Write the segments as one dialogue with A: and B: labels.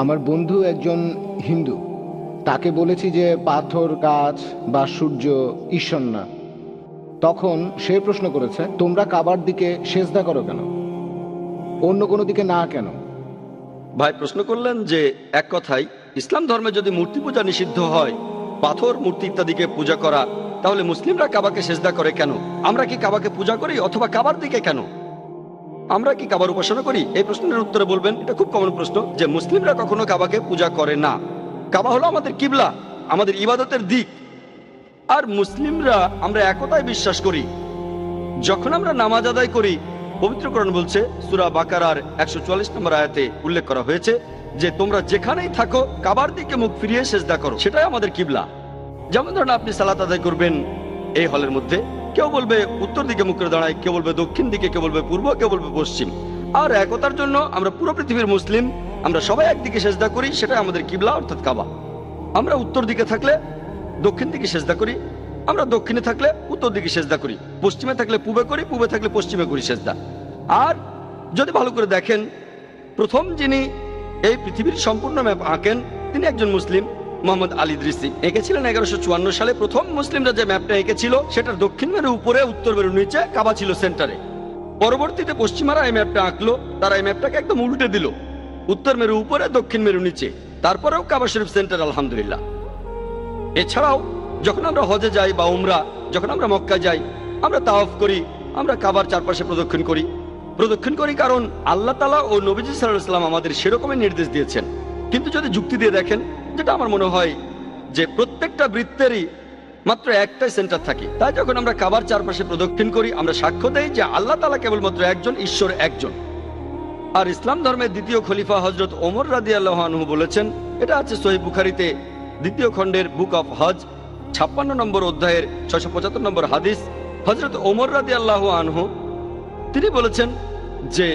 A: আমার বন্ধু একজন হিন্দু, তাকে বলেছি যে পাথর, গাছ বা সূর্য ঈশ্বর না। তখন সে প্রশ্ন করেছে, তোমরা কাবার দিকে সেজদা করো কেন, অন্য কোনো দিকে না কেন?
B: ভাই প্রশ্ন করলেন যে এক কথায় ইসলাম ধর্মে যদি মূর্তি পূজা নিষিদ্ধ হয়, পাথর, মূর্তি ইত্যাদিকে পূজা করা, তাহলে মুসলিমরা কাবাকে সেজদা করে কেন? আমরা কি কাবাকে পূজা করি অথবা কাবার দিকে কেন? আমরা কি কাবার উপাসনা করি? এই প্রশ্নের উত্তরে বলবেন, এটা খুব কমন প্রশ্ন, যে মুসলিমরা কখনো কাবাকে পূজা করে না। কাবা হলো আমাদের কিবলা, আমাদের ইবাদতের দিক। আর মুসলিমরা আমরা একতায় বিশ্বাস করি। যখন আমরা নামাজ আদায় করি, পবিত্র কোরআন বলছে সূরা বাকারার 144 নম্বর আয়াতে উল্লেখ করা হয়েছে যে তোমরা যেখানেই থাকো কাবার দিকে মুখ ফিরিয়ে সেজদা করো, সেটাই আমাদের কিবলা। যেমন ধরেন আপনি সালাত আদায় করবেন এই হলের মধ্যে, কেউ বলবে উত্তর দিকে মুখ করে দাঁড়ায়, কেউ বলবে দক্ষিণ দিকে, কেউ বলবে পূর্ব, কেউ বলবে পশ্চিম। আর একতার জন্য আমরা পুরো পৃথিবীর মুসলিম, আমরা সবাই একদিকে সেজদা করি, সেটাই আমাদের কিবলা অর্থাৎ কাবা। আমরা উত্তর দিকে থাকলে দক্ষিণ দিকে সেজদা করি, আমরা দক্ষিণে থাকলে উত্তর দিকে সেজদা করি, পশ্চিমে থাকলে পূবে করি, পূবে থাকলে পশ্চিমে করি সেজদা। আর যদি ভালো করে দেখেন, প্রথম যিনি এই পৃথিবীর সম্পূর্ণ ম্যাপ আঁকেন তিনি একজন মুসলিম, মোহাম্মদ আলী ইদ্রিসি এঁকেছিলেন 1154 সালে। প্রথম মুসলিমরা যে ম্যাপটা এঁকেছিল সেটার দক্ষিণ মেরু উপরে, উত্তর মেরু নিচে, কাবা ছিল সেন্টারে। পরবর্তীতে পশ্চিমারা এই ম্যাপটা আঁকলো, তারা এই ম্যাপটাকে একদম উল্টে দিল, উত্তর মেরু উপরে, দক্ষিণ মেরু নিচে, তারপরেও কাবা শরীফ সেন্টার আলহামদুলিল্লাহ। এছাড়াও যখন আমরা হজে যাই বা উমরা, যখন আমরা মক্কা যাই, আমরা তাওয়াফ করি, আমরা কাবার চারপাশে প্রদক্ষিণ করি কারণ আল্লাহ তাআলা ও নবীজি সাল্লাল্লাহু আলাইহি ওয়াসাল্লাম আমাদের সেরকমই নির্দেশ দিয়েছেন। কিন্তু যদি যুক্তি দিয়ে দেখেন, যেটা আমার মনে হয় যে প্রত্যেকটা বৃত্তেরই মাত্র একটাই সেন্টার থাকে, তাই যখন আমরা কাবার চারপাশে প্রদক্ষিণ করি আমরা সাক্ষ্য দেই যে আল্লাহ তাআলা কেবলমাত্র একজন, ঈশ্বর একজন। আর ইসলাম ধর্মের দ্বিতীয় খলিফা হযরত ওমর রাদিয়াল্লাহু আনহু বলেছেন, এটা আছে সহিহ বুখারীতে দ্বিতীয় খণ্ডের বুক অফ হজ 56 নম্বর অধ্যায়ের 675 নম্বর হাদিস। হযরত ওমর রাদিয়াল্লাহু আনহু তিনি বলেছেন যে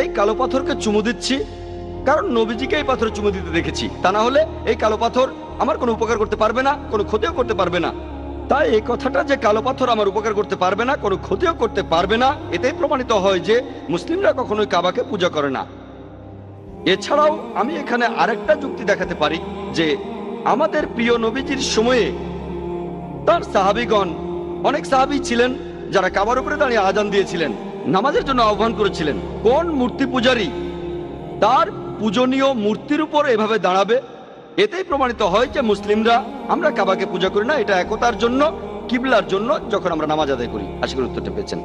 B: এই কালো পাথরকে চুমু দিচ্ছি কারণ নবীজিকে এই পাথর চুমু দিতে দেখেছি, তা না হলে এই কালো পাথর আমার কোনো উপকার করতে পারবে না, কোনো ক্ষতিও করতে পারবে না। তাই এই কথাটা যে কালো পাথর আমার উপকার করতে পারবে না, কোনো ক্ষতিও করতে পারবে না, এতেই প্রমাণিত হয় যে মুসলিমরা কখনোই কাবাকে পূজা করে না। এছাড়াও আমি এখানে আরেকটা যুক্তি দেখাতে পারি যে আমাদের প্রিয় নবীজির সময়ে তার সাহাবীগণ, অনেক সাহাবী ছিলেন যারা কাবার উপরে দাঁড়িয়ে আজান দিয়েছিলেন, নামাজের জন্য আহ্বান করেছিলেন। কোন মূর্তি পূজারী তার পূজনীয় মূর্তির উপর এভাবে দাঁড়াবে? এতেই প্রমাণিত হয় যে মুসলিমরা আমরা কাবাকে পূজা করি না, এটা একতার জন্য, কিবলার জন্য যখন আমরা নামাজ আদায় করি। আশা করি উত্তরটা পেয়েছেন।